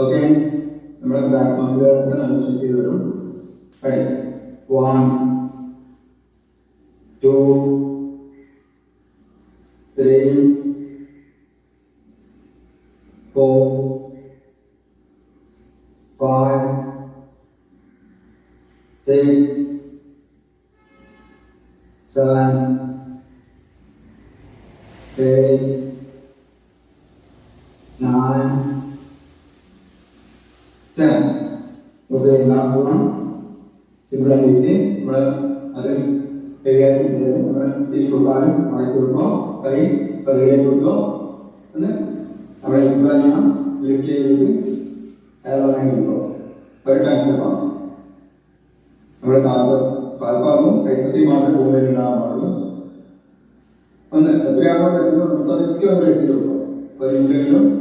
Okay, നമ്മുടെ പ്രാക്ടീസുകളൊക്കെ അനുസരിച്ച് വരും. Ready? 1 2 3 4 5 6 7 8 9 10. Okay, last one. Simple and easy. Heavy activity. Ini berbaring, naik turun, kali bergerak turun, and our ibaratnya lift itu, elok naik turun. Berkan siapa? Our kalpamu, kayak mana boleh nama. And berapa itu? Kita itu berapa itu? Per interview.